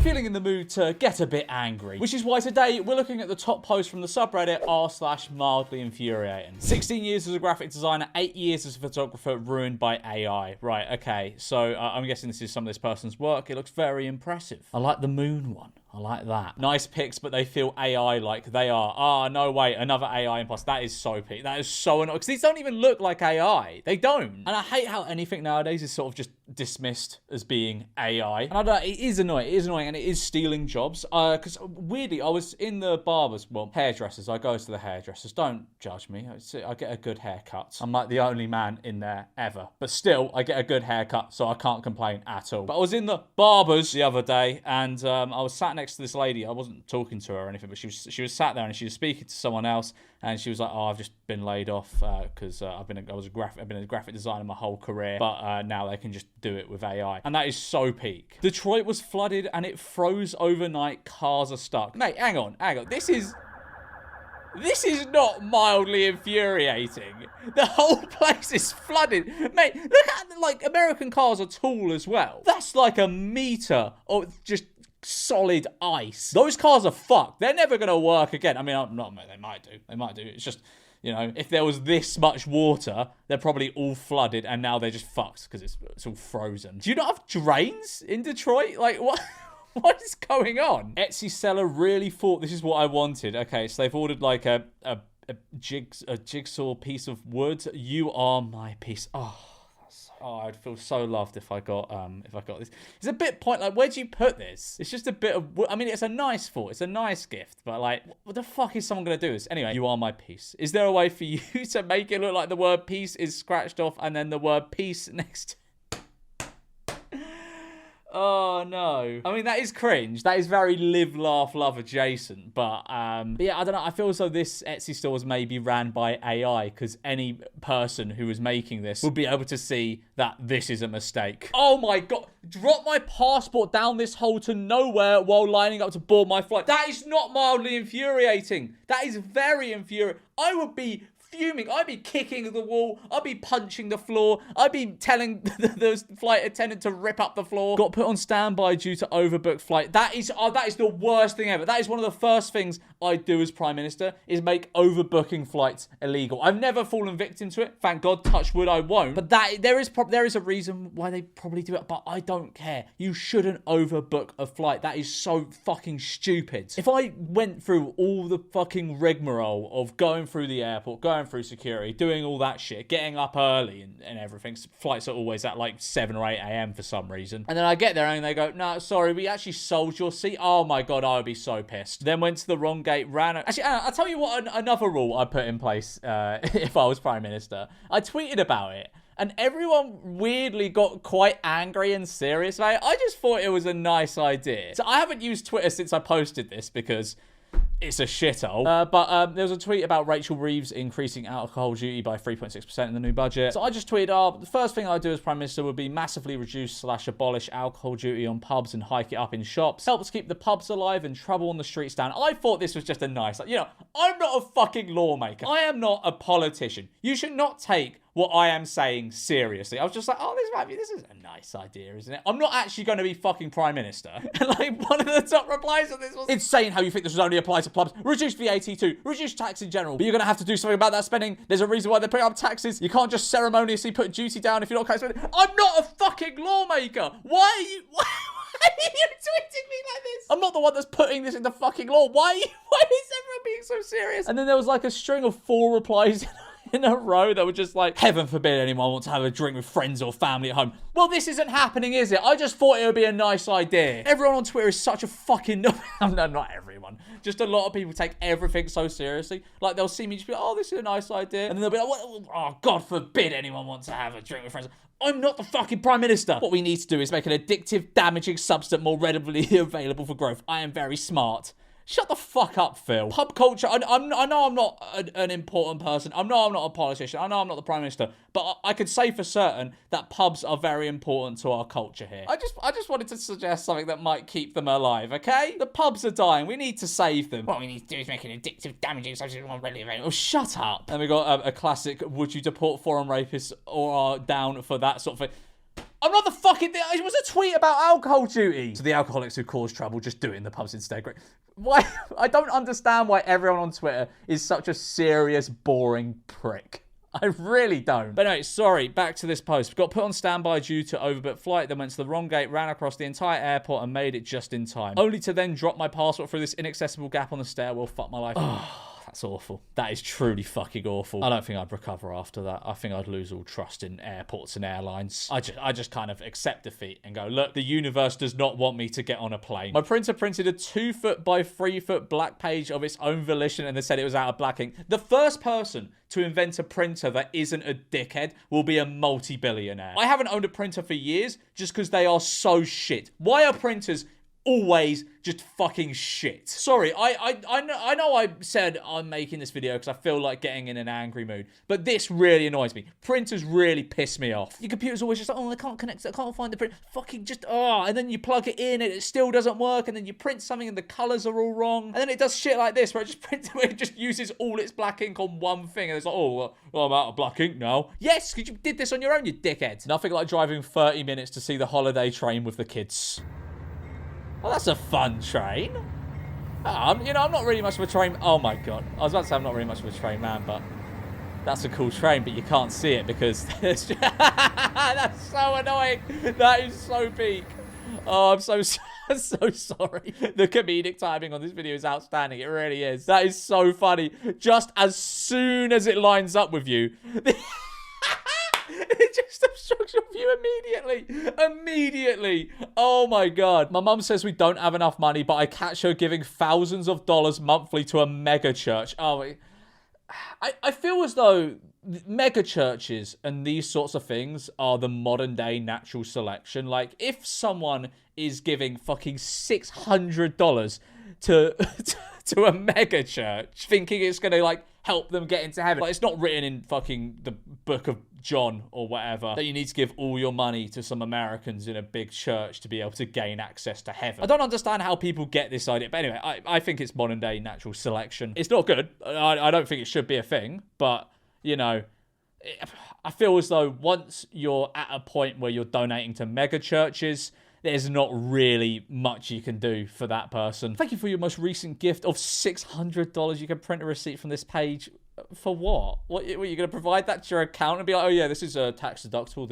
feeling in the mood to get a bit angry, which is why today we're looking at the top post from the subreddit r/mildly infuriating. 16 years as a graphic designer, 8 years as a photographer ruined by AI. Right, okay, so I'm guessing this is some of this person's work. It looks very impressive. I like the moon one. I like that. Nice pics, but they feel AI-like. They are. Ah, no, wait, another AI imposter. That is so peak. That is so annoying. Because these don't even look like AI. They don't. And I hate how anything nowadays is sort of just dismissed as being AI. And I don't know, it is annoying. It is annoying, and it is stealing jobs. Because weirdly, I was in the barbers, well, hairdressers. I go to the hairdressers. Don't judge me. I get a good haircut. I'm like the only man in there ever. But still, I get a good haircut, so I can't complain at all. But I was in the barbers the other day, and I was sat next to this lady. I wasn't talking to her or anything, but she was sat there and she was speaking to someone else, and she was like, "Oh, I've just been laid off because I've been a graphic designer my whole career, but now they can just do it with AI." And that is so peak. Detroit was flooded and it froze overnight. Cars are stuck. Mate, hang on. This is not mildly infuriating. The whole place is flooded. Mate, look at, like, American cars are tall as well. That's like a meter of just solid ice. Those cars are fucked. They're never going to work again. I mean, they might do. They might do. It's just, you know, if there was this much water, they're probably all flooded, and now they're just fucked because it's all frozen. Do you not have drains in Detroit? Like, what? What is going on? Etsy seller really thought this is what I wanted. Okay, so they've ordered like a jigsaw piece of wood. You are my piece. Oh, I'd feel so loved if I got this. It's a bit like, where do you put this? It's just a bit of, I mean, it's a nice thought. It's a nice gift, but like, what the fuck is someone going to do this? Anyway, you are my piece. Is there a way for you to make it look like the word peace is scratched off and then the word peace next to... Oh, no. I mean, that is cringe. That is very live, laugh, love adjacent. But yeah, I don't know. I feel as though this Etsy store was maybe ran by AI, because any person who was making this would be able to see that this is a mistake. Oh, my God. Drop my passport down this hole to nowhere while lining up to board my flight. That is not mildly infuriating. That is very infuriating. I would be fuming. I'd be kicking the wall. I'd be punching the floor. I'd be telling the flight attendant to rip up the floor. Got put on standby due to overbooked flight. That is the worst thing ever. That is one of the first things I'd do as Prime Minister, is make overbooking flights illegal. I've never fallen victim to it. Thank God, touch wood, I won't. But there is a reason why they probably do it, but I don't care. You shouldn't overbook a flight. That is so fucking stupid. If I went through all the fucking rigmarole of going through the airport, going through security, doing all that shit, getting up early and everything. Flights are always at like 7 or 8 a.m. for some reason. And then I get there and they go, "No, sorry, we actually sold your seat." Oh my God, I would be so pissed. Then went to the wrong gate, ran... Actually, I'll tell you what, another rule I put in place if I was Prime Minister. I tweeted about it, and everyone weirdly got quite angry and serious about it. I just thought it was a nice idea. So I haven't used Twitter since I posted this because it's a shithole. But there was a tweet about Rachel Reeves increasing alcohol duty by 3.6% in the new budget. So I just tweeted, the first thing I'd do as Prime Minister would be massively reduce/abolish alcohol duty on pubs and hike it up in shops. Helps keep the pubs alive and trouble on the streets down. I thought this was just a nice, you know, I'm not a fucking lawmaker. I am not a politician. You should not take what I am saying seriously. I was just like, oh, this is a nice idea, isn't it? I'm not actually going to be fucking Prime Minister. And like, one of the top replies on this was, "Insane how you think this would only apply to pubs. Reduce VAT too. Reduce tax in general. But you're going to have to do something about that spending. There's a reason why they're putting up taxes. You can't just ceremoniously put duty down if you're not spending." I'm not a fucking lawmaker. Why are you tweeting me like this? I'm not the one that's putting this into fucking law. Why is everyone being so serious? And then there was like a string of 4 replies in a row that were just like, "Heaven forbid anyone wants to have a drink with friends or family at home." Well, this isn't happening, is it? I just thought it would be a nice idea. Everyone on Twitter is such a fucking... No, not everyone. Just a lot of people take everything so seriously. Like, they'll see me just be like, "Oh, this is a nice idea." And then they'll be like, "Oh, God forbid anyone wants to have a drink with friends." I'm not the fucking Prime Minister. What we need to do is make an addictive, damaging substance more readily available for growth. I am very smart. Shut the fuck up, Phil. Pub culture, I know I'm not an important person. I know I'm not a politician. I know I'm not the Prime Minister. But I could say for certain that pubs are very important to our culture here. I just wanted to suggest something that might keep them alive, okay? The pubs are dying. We need to save them. What we need to do is make an addictive, damaging substance more readily available. Oh, shut up. And we got a classic, would you deport foreign rapists or are down for that sort of thing? I'm not the fucking... It was a tweet about alcohol duty. So the alcoholics who cause trouble, just do it in the pubs instead. Great. Why? I don't understand why everyone on Twitter is such a serious, boring prick. I really don't. But anyway, sorry, back to this post. Got put on standby due to overbooked flight, then went to the wrong gate, ran across the entire airport and made it just in time. Only to then drop my passport through this inaccessible gap on the stairwell. Fuck my life. That's awful. That is truly fucking awful. I don't think I'd recover after that. I think I'd lose all trust in airports and airlines. I just kind of accept defeat and go, look, the universe does not want me to get on a plane. My printer printed a 2-foot by 3-foot black page of its own volition and they said it was out of black ink. The first person to invent a printer that isn't a dickhead will be a multi-billionaire. I haven't owned a printer for years just because they are so shit. Why are printers always just fucking shit? Sorry, I know I said I'm making this video because I feel like getting in an angry mood, but this really annoys me. Printers really piss me off. Your computer's always just like, oh, I can't connect it, I can't find the print. Fucking just, and then you plug it in and it still doesn't work, and then you print something and the colors are all wrong, and then it does shit like this where it just prints, where it just uses all its black ink on one thing, and it's like, oh, well, I'm out of black ink now. Yes, because you did this on your own, you dickhead. Nothing like driving 30 minutes to see the holiday train with the kids. Well, that's a fun train. I'm not really much of a train... Oh, my God. I was about to say I'm not really much of a train man, but that's a cool train, but you can't see it because... That's so annoying. That is so peak. Oh, I'm so sorry. The comedic timing on this video is outstanding. It really is. That is so funny. Just as soon as it lines up with you... It just obstructs your view immediately. Oh my God. My mum says we don't have enough money, but I catch her giving thousands of dollars monthly to a mega church. Oh, I feel as though mega churches and these sorts of things are the modern day natural selection. Like, if someone is giving fucking $600 to a mega church, thinking it's going to, like, help them get into heaven. Like, it's not written in fucking the book of John or whatever that you need to give all your money to some Americans in a big church to be able to gain access to heaven. I don't understand how people get this idea. But anyway, I think it's modern day natural selection. It's not good. I don't think it should be a thing. But, you know, I feel as though once you're at a point where you're donating to mega churches, there's not really much you can do for that person. Thank you for your most recent gift of $600. You can print a receipt from this page. For what? What are you going to provide that to your account and be like, oh yeah, this is a tax deductible,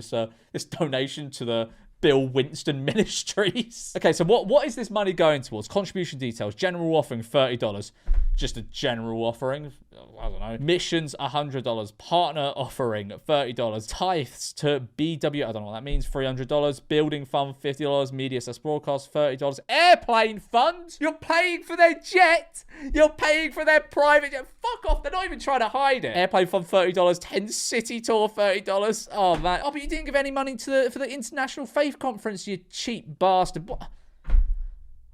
this donation to the Bill Winston Ministries. Okay, so what is this money going towards? Contribution details. General offering, $30. Just a general offering. I don't know. Missions, $100. Partner offering, $30. Tithes to BW, I don't know what that means, $300. Building fund, $50. Media / broadcast, $30. Airplane fund? You're paying for their jet? You're paying for their private jet? Fuck off, they're not even trying to hide it. Airplane fund, $30. 10 city tour, $30. Oh, man. Oh, but you didn't give any money to for the International Faith Conference, you cheap bastard. What?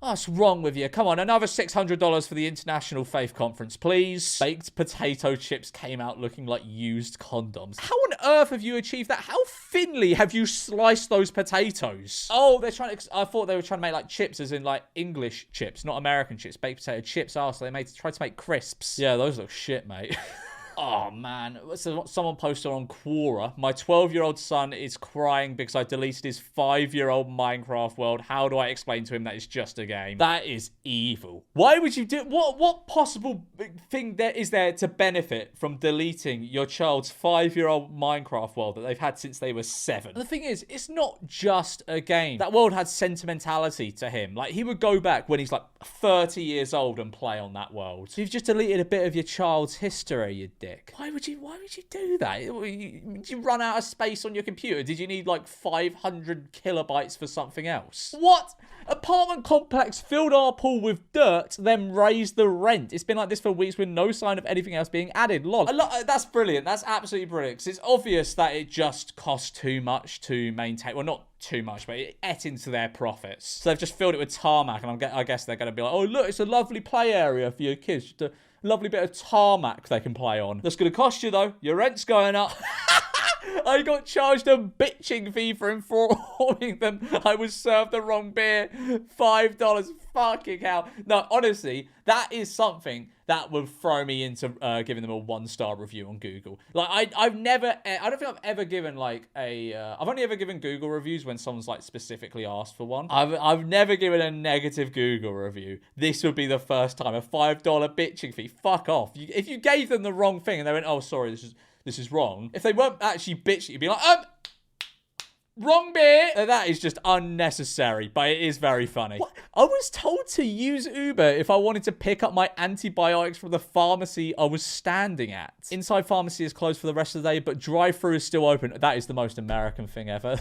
What's wrong with you? Come on, another $600 for the International Faith Conference, please. Baked potato chips came out looking like used condoms. How on earth have you achieved that? How thinly have you sliced those potatoes? Oh, they're trying to... I thought they were trying to make like chips as in like English chips, not American chips. Baked potato chips are, so they tried to make crisps. Yeah, those look shit, mate. Oh, man. So someone posted on Quora, my 12-year-old son is crying because I deleted his 5-year-old Minecraft world. How do I explain to him that it's just a game? That is evil. Why would you do... What possible thing there is there to benefit from deleting your child's 5-year-old Minecraft world that they've had since they were 7? And the thing is, it's not just a game. That world had sentimentality to him. Like, he would go back when he's like 30 years old and play on that world. So you've just deleted a bit of your child's history, you dick. Why would you do that? Did you run out of space on your computer? Did you need like 500 kilobytes for something else? What? Apartment complex filled our pool with dirt, then raised the rent. It's been like this for weeks with no sign of anything else being added. Lol. That's brilliant. That's absolutely brilliant. Because it's obvious that it just costs too much to maintain. Well, not too much, but it ate into their profits. So they've just filled it with tarmac, and I guess they're going to be like, oh, look, it's a lovely play area for your kids. Just a lovely bit of tarmac they can play on. That's going to cost you, though. Your rent's going up. I got charged a bitching fee for informing them I was served the wrong beer. $5. Fucking hell. No, honestly, that is something that would throw me into giving them a 1-star review on Google. Like, I don't think I've ever given like I've only ever given Google reviews when someone's like specifically asked for one. I've never given a negative Google review. This would be the first time. A $5 bitching fee. Fuck off. If you gave them the wrong thing and they went, oh, sorry, this is wrong. If they weren't actually bitching, you'd be like, wrong beer. That is just unnecessary, but it is very funny. What? I was told to use Uber if I wanted to pick up my antibiotics from the pharmacy I was standing at. Inside pharmacy is closed for the rest of the day, but drive-through is still open. That is the most American thing ever.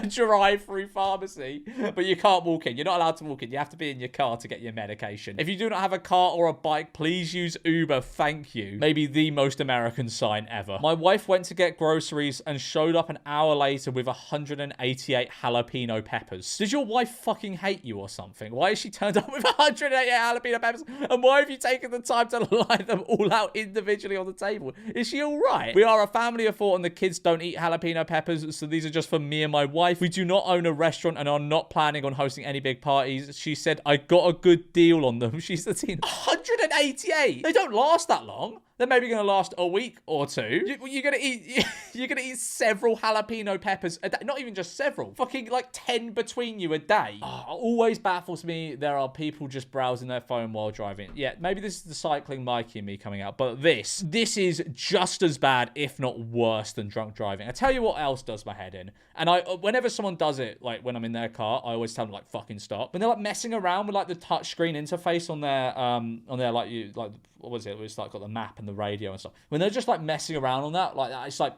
Drive-through pharmacy, but you can't walk in. You're not allowed to walk in. You have to be in your car to get your medication. If you do not have a car or a bike, please use Uber. Thank you. Maybe the most American sign ever. My wife went to get groceries and showed up an hour later with 188 jalapeno peppers. Did your wife fucking hate you or something? Why is she turned up with 188 jalapeno peppers? And why have you taken the time to line them all out individually on the table? Is she all right? We are a family of 4 and the kids don't eat jalapeno peppers, so these are just for me and my wife. We do not own a restaurant and are not planning on hosting any big parties. She said, I got a good deal on them. She's the teen. 188? They don't last that long. They're maybe going to last a week or two. You're going to eat you're going to eat several jalapeno peppers a day. Not even just several. Fucking like 10 between you a day. Oh, always baffles me. There are people just browsing their phone while driving. Yeah, maybe this is the cycling Mikey and me coming out. But this is just as bad, if not worse, than drunk driving. I tell you what else does my head in. And whenever someone does it, like when I'm in their car, I always tell them like fucking stop. When they're like messing around with like the touchscreen interface on their like what was it? It was like got the map and the radio and stuff. When they're just like messing around on that, like that, it's like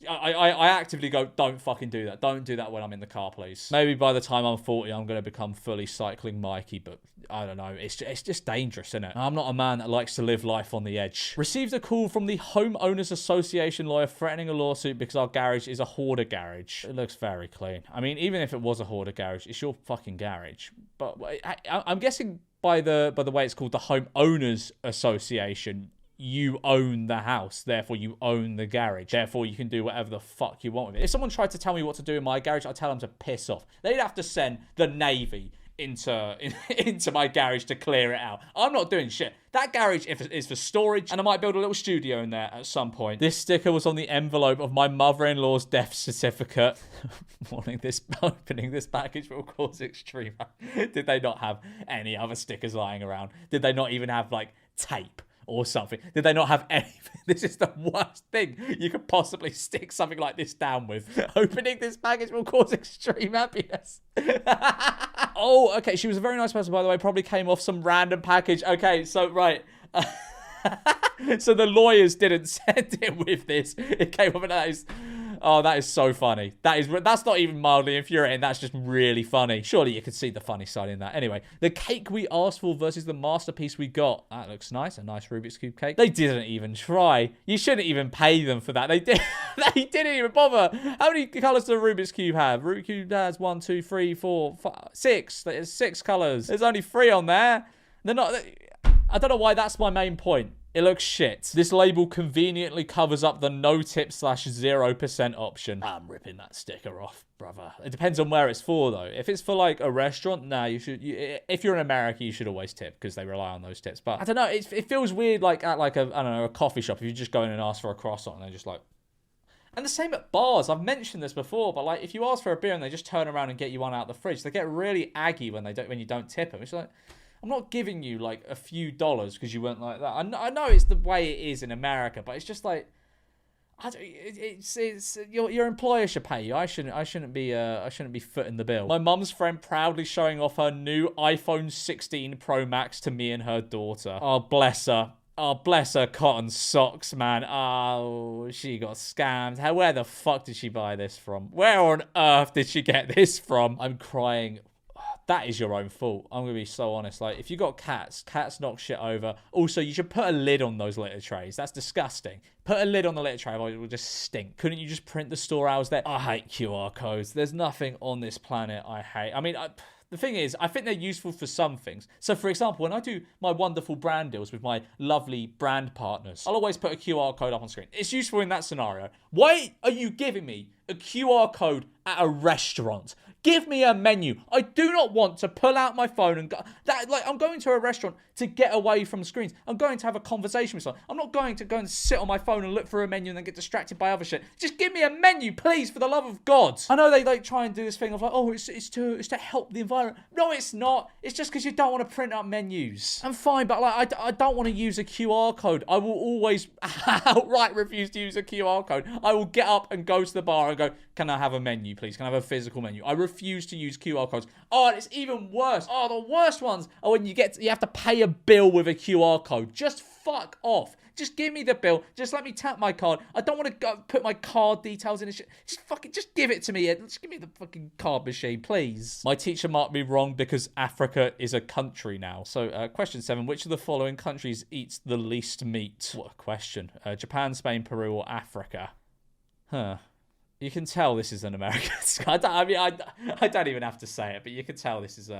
I actively go, don't fucking do that. Don't do that when I'm in the car, please. Maybe by the time I'm 40, I'm going to become fully cycling Mikey, but I don't know. It's just dangerous, isn't it? I'm not a man that likes to live life on the edge. Received a call from the Homeowners Association lawyer threatening a lawsuit because our garage is a hoarder garage. It looks very clean. I mean, even if it was a hoarder garage, it's your fucking garage. But I'm guessing by the way it's called the Homeowners Association, you own the house, therefore you own the garage, therefore you can do whatever the fuck you want with it. If someone tried to tell me what to do in my garage, I'd tell them to piss off. They'd have to send the Navy into my garage to clear it out. I'm not doing shit. That garage is for storage, and I might build a little studio in there at some point. This sticker was on the envelope of my mother-in-law's death certificate. Opening this package will cause extreme. Did they not have any other stickers lying around? Did they not even have like tape or something? Did they not have anything? This is the worst thing you could possibly stick something like this down with. Opening this package will cause extreme happiness. Oh, okay. She was a very nice person, by the way. Probably came off some random package. Okay, so, right. So the lawyers didn't send it with this. It came off and that is... Oh, that is so funny. That's not even mildly infuriating. That's just really funny. Surely you could see the funny side in that. Anyway, the cake we asked for versus the masterpiece we got. That looks nice. A nice Rubik's Cube cake. They didn't even try. You shouldn't even pay them for that. They didn't even bother. How many colors does a Rubik's Cube have? Rubik's Cube has 1, 2, 3, 4, 5, 6. There's 6 colors. There's only 3 on there. They're not... I don't know why that's my main point. It looks shit. This label conveniently covers up the no tip / 0% option. I'm ripping that sticker off, brother. It depends on where it's for, though. If it's for, like, a restaurant, nah, if you're in America, you should always tip because they rely on those tips. But I don't know. It feels weird, like, at, like, I don't know, a coffee shop. If you just go in and ask for a croissant and they're just like... And the same at bars. I've mentioned this before, but, like, if you ask for a beer and they just turn around and get you one out of the fridge, they get really aggy when you don't tip them. It's like... I'm not giving you, like, a few dollars because you weren't like that. I know it's the way it is in America, but it's just like... your employer should pay you. I shouldn't be footing the bill. My mum's friend proudly showing off her new iPhone 16 Pro Max to me and her daughter. Oh, bless her. Oh, bless her cotton socks, man. Oh, she got scammed. Where the fuck did she buy this from? Where on earth did she get this from? I'm crying. That is your own fault. I'm going to be so honest. Like, if you got cats knock shit over. Also, you should put a lid on those litter trays. That's disgusting. Put a lid on the litter tray, otherwise it will just stink. Couldn't you just print the store hours there? I hate QR codes. There's nothing on this planet I hate. I mean, the thing is, I think they're useful for some things. So, for example, when I do my wonderful brand deals with my lovely brand partners, I'll always put a QR code up on screen. It's useful in that scenario. Why are you giving me a QR code at a restaurant? Give me a menu. I do not want to pull out my phone and go. I'm going to a restaurant to get away from screens. I'm going to have a conversation with someone. I'm not going to go and sit on my phone and look for a menu and then get distracted by other shit. Just give me a menu, please, for the love of God. I know they try and do this thing of like, oh, it's to help the environment. No, it's not. It's just because you don't want to print out menus. I'm fine, but like I don't want to use a QR code. I will always outright refuse to use a QR code. I will get up and go to the bar and go, can I have a menu, please? Can I have a physical menu? I refuse to use QR codes. Oh, and it's even worse. Oh, the worst ones are when you have to pay a bill with a QR code. Just fuck off. Just give me the bill. Just let me tap my card. I don't want to go put my card details in and shit. Just give it to me. Just give me the fucking card machine, please. My teacher marked me wrong because Africa is a country now. So, question 7. Which of the following countries eats the least meat? What a question. Japan, Spain, Peru, or Africa? Huh. You can tell this is an American. I don't even have to say it, but you can tell this is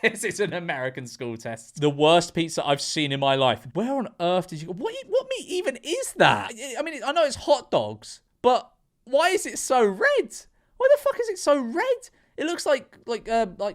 this is an American school test. The worst pizza I've seen in my life. Where on earth did you go? What meat even is that? I mean, I know it's hot dogs, but why is it so red? Why the fuck is it so red? It looks like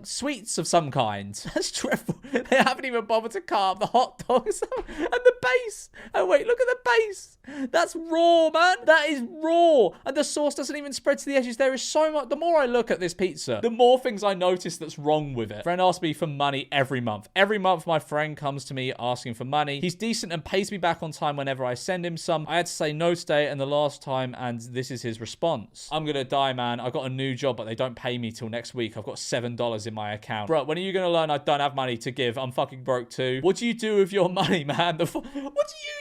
sweets of some kind. That's dreadful. They haven't even bothered to carve the hot dogs and the base. Oh wait, look at the base. That's raw, man. That is raw. And the sauce doesn't even spread to the edges. There is so much. The more I look at this pizza, the more things I notice that's wrong with it. Friend asks me for money every month. Every month my friend comes to me asking for money. He's decent and pays me back on time whenever I send him some. I had to say no today and the last time, and this is his response. I'm gonna die, man. I got a new job, but they don't pay me till next week. I've got $7 in my account. Bro, when are you gonna learn I don't have money to give? I'm fucking broke too. What do you do with your money, man? What do you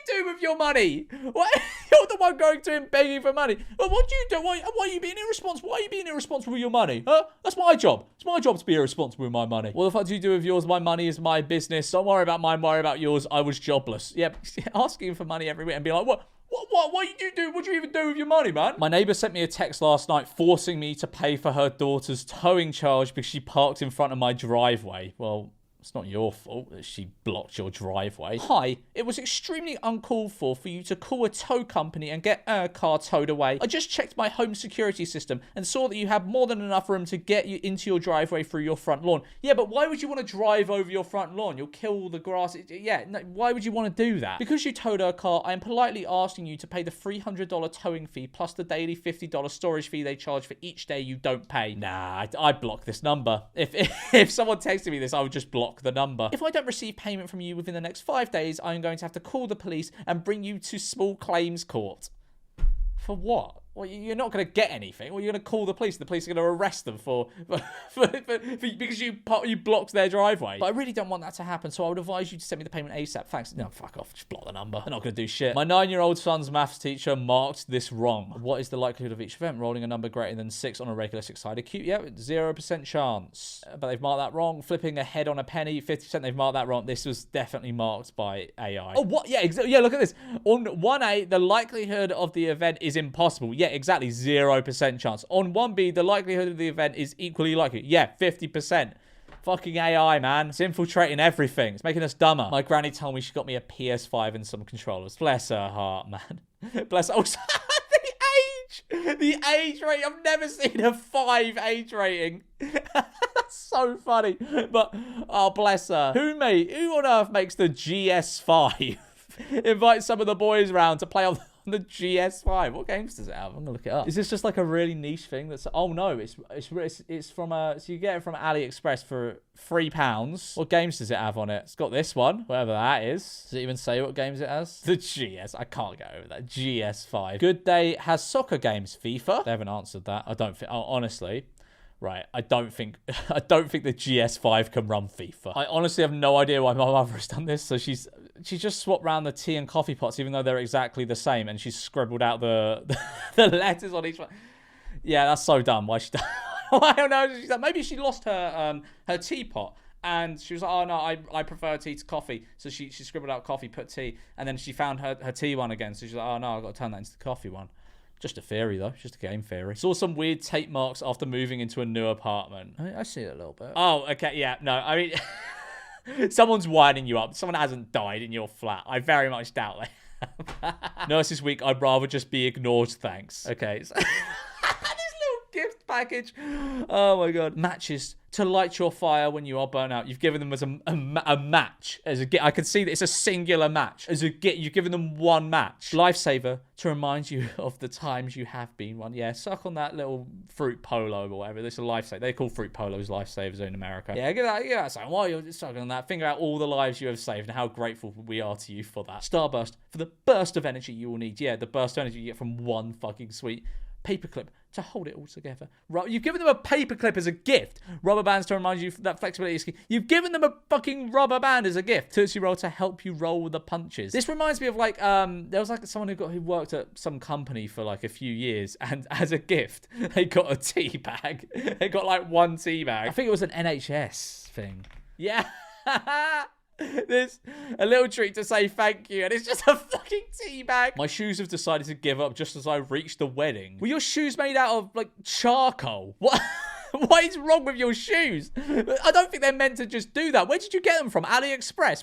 do with your money? What? You're the one going to him begging for money. Well, what do you do? Why are you being irresponsible? Why are you being irresponsible with your money? Huh? That's my job. It's my job to be irresponsible with my money. What the fuck do you do with yours? My money is my business. Don't worry about mine. Worry about yours. I was jobless. Yep. Asking for money every week and be like, what do you do? What do you even do with your money, man? My neighbor sent me a text last night forcing me to pay for her daughter's towing charge because she parked in front of my driveway. Well, it's not your fault that she blocked your driveway. Hi, it was extremely uncalled for you to call a tow company and get a car towed away. I just checked my home security system and saw that you have more than enough room to get you into your driveway through your front lawn. Yeah, but why would you want to drive over your front lawn? You'll kill all the grass. Yeah, no, why would you want to do that? Because you towed her car, I am politely asking you to pay the $300 towing fee plus the daily $50 storage fee they charge for each day you don't pay. Nah, I'd block this number. If someone texted me this, I would just block the number. If I don't receive payment from you within the next 5 days, I'm going to have to call the police and bring you to small claims court. For what? Well, you're not going to get anything. Well, you're going to call the police. The police are going to arrest them because you blocked their driveway. But I really don't want that to happen, so I would advise you to send me the payment ASAP. Thanks. No, fuck off. Just block the number. They're not going to do shit. My 9-year-old son's maths teacher marked this wrong. What is the likelihood of each event? Rolling a number greater than 6 on a regular 6-sided cube. Yeah, 0% chance. But they've marked that wrong. Flipping a head on a penny, 50%. They've marked that wrong. This was definitely marked by AI. Oh, what? Yeah, yeah, look at this. On 1A, the likelihood of the event is impossible. Yeah, exactly, 0% chance. On 1B, the likelihood of the event is equally likely. Yeah, 50%. Fucking AI, man. It's infiltrating everything. It's making us dumber. My granny told me she got me a PS5 and some controllers. Bless her heart, man. Bless her. Oh, the age rating. I've never seen a 5 age rating. That's so funny. But, oh, bless her. Who on earth makes the GS5? Invite some of the boys round to play on the GS5. What games does it have? I'm gonna look it up. Is this just like a really niche thing? That's oh no, it's from so you get it from AliExpress for £3. What games does it have on it? It's got this one, whatever that is. Does it even say what games it has? The GS. I can't get over that. GS5. Good Day has soccer games. FIFA. They haven't answered that. I don't think. Oh, honestly. Right, I don't think the GS5 can run FIFA. I honestly have no idea why my mother has done this. So she's just swapped around the tea and coffee pots, even though they're exactly the same, and she's scribbled out the letters on each one. Yeah, that's so dumb. Why she done? I don't know. Maybe she lost her teapot. And she was like, oh, no, I prefer tea to coffee. So she scribbled out coffee, put tea, and then she found her tea one again. So she's like, oh, no, I've got to turn that into the coffee one. Just a theory, though. Just a game theory. Saw some weird tape marks after moving into a new apartment. I see it a little bit. Oh, okay. Yeah, no, I mean, someone's winding you up. Someone hasn't died in your flat. I very much doubt that. Nurse this week, I'd rather just be ignored, thanks. Okay. So gift package. Oh my god. Matches to light your fire when you are burnt out. You've given them as a match. As a gift. I can see that it's a singular match. As a gift, you've given them one match. Lifesaver to remind you of the times you have been one. Yeah, suck on that little fruit polo or whatever. This is a lifesaver. They call fruit polos lifesavers in America. Yeah, give that something. While you're sucking on that, think about all the lives you have saved and how grateful we are to you for that. Starburst for the burst of energy you will need. Yeah, the burst of energy you get from one fucking sweet paperclip to hold it all together. You've given them a paperclip as a gift. Rubber bands to remind you that flexibility is key. You've given them a fucking rubber band as a gift. Tootsie Roll to help you roll the punches. This reminds me of like, there was like someone who worked at some company for like a few years, and as a gift, they got a tea bag. They got like one tea bag. I think it was an NHS thing. Yeah. There's a little treat to say thank you, and it's just a fucking tea bag. My shoes have decided to give up just as I reach the wedding. Were your shoes made out of, like, charcoal? What? What is wrong with your shoes? I don't think they're meant to just do that. Where did you get them from? AliExpress?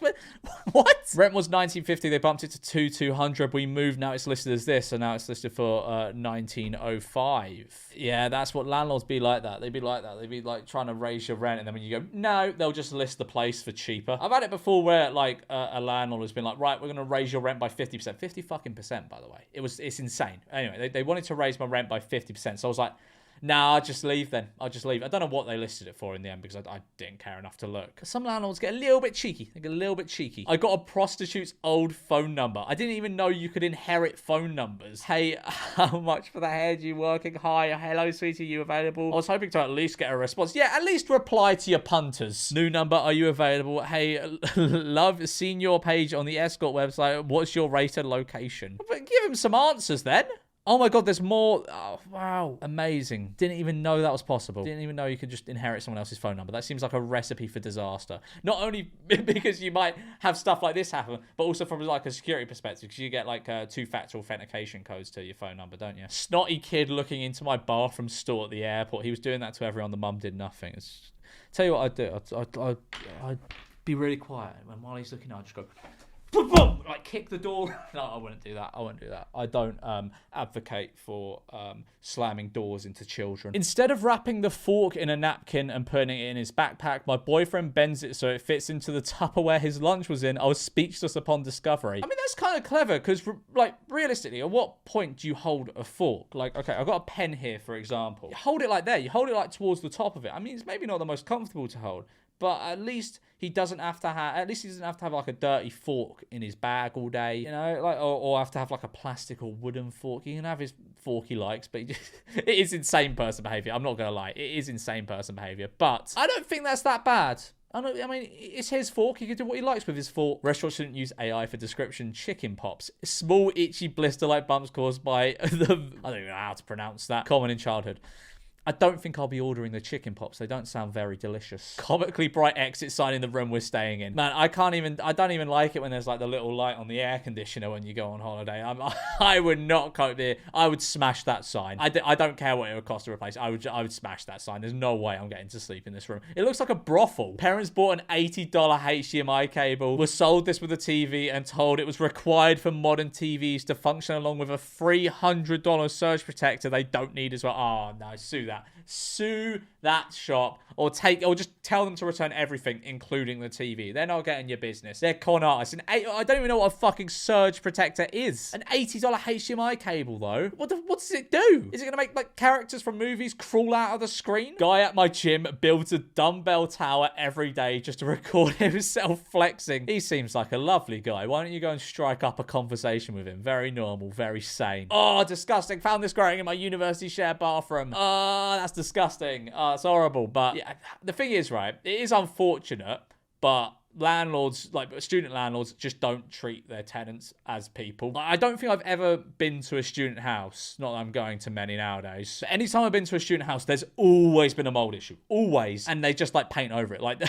What? Rent was $19.50. They bumped it to $2,200. We moved. Now it's listed as this, and now it's listed for $1,905. Yeah, that's what landlords be like that. They'd be like that. They'd be like trying to raise your rent, and then when you go, no, they'll just list the place for cheaper. I've had it before where like a landlord has been like, right, we're going to raise your rent by 50%. 50 fucking percent, by the way. It's insane. Anyway, they wanted to raise my rent by 50%. So I was like, nah, I'll just leave then. I'll just leave. I don't know what they listed it for in the end because I didn't care enough to look. Some landlords get a little bit cheeky. They get a little bit cheeky. I got a prostitute's old phone number. I didn't even know you could inherit phone numbers. Hey, how much for the hair? You working? Hi, hello, sweetie, you available? I was hoping to at least get a response. Yeah, at least reply to your punters. New number, are you available? Hey, love, seen your page on the escort website. What's your rated location? But give him some answers then. Oh my god, there's more. Oh, wow. Amazing. Didn't even know that was possible. Didn't even know you could just inherit someone else's phone number. That seems like a recipe for disaster. Not only because you might have stuff like this happen, but also from like a security perspective, because you get like two-factor authentication codes to your phone number, don't you? Snotty kid looking into my bathroom stall at the airport. He was doing that to everyone. The mum did nothing. Tell you what I'd do. I'd be really quiet. And while he's looking, I'd just go... boom, like kick the door. No, I wouldn't do that. I don't advocate for slamming doors into children. Instead of wrapping the fork in a napkin and putting it in his backpack, my boyfriend bends it so it fits into the Tupperware his lunch was in. I was speechless upon discovery. I mean, that's kind of clever because, like, realistically, at what point do you hold a fork? Like, okay, I've got a pen here, for example. You hold it like there. You hold it like towards the top of it. I mean, it's maybe not the most comfortable to hold, but at least he doesn't have to have like a dirty fork in his bag all day, you know, like, or have to have like a plastic or wooden fork. He can have his fork he likes, but it is insane person behavior. I'm not gonna lie, it is insane person behavior, but I don't think that's that bad. I mean, it's his fork. He can do what he likes with his fork. Restaurants shouldn't use AI for description. Chicken pops. Small, itchy, blister-like bumps caused by the... I don't even know how to pronounce that. Common in childhood. I don't think I'll be ordering the chicken pops. They don't sound very delicious. Comically bright exit sign in the room we're staying in. Man, I don't even like it when there's like the little light on the air conditioner when you go on holiday. I would not cope there. I would smash that sign. I don't care what it would cost to replace. I would smash that sign. There's no way I'm getting to sleep in this room. It looks like a brothel. Parents bought an $80 HDMI cable, were sold this with a TV and told it was required for modern TVs to function along with a $300 surge protector they don't need as well. Oh no, sue that. Sue that shop or just tell them to return everything, including the TV. They're not getting your business. They're con artists. I don't even know what a fucking surge protector is. An $80 HDMI cable, though. What does it do? Is it going to make, like, characters from movies crawl out of the screen? Guy at my gym builds a dumbbell tower every day just to record himself flexing. He seems like a lovely guy. Why don't you go and strike up a conversation with him? Very normal, very sane. Oh, disgusting. Found this growing in my university shared bathroom. Oh, that's disgusting. Oh, it's horrible. But yeah, the thing is, right, it is unfortunate, but landlords, like student landlords, just don't treat their tenants as people. I don't think I've ever been to a student house, not that I'm going to many nowadays, but anytime I've been to a student house, there's always been a mold issue. Always. And they just like paint over it. Like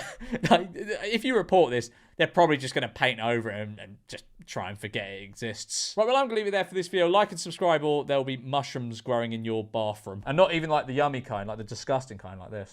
if you report this, they're probably just going to paint over it and just try and forget it exists. Right, well, I'm going to leave it there for this video. Like and subscribe, or there'll be mushrooms growing in your bathroom. And not even like the yummy kind, like the disgusting kind like this.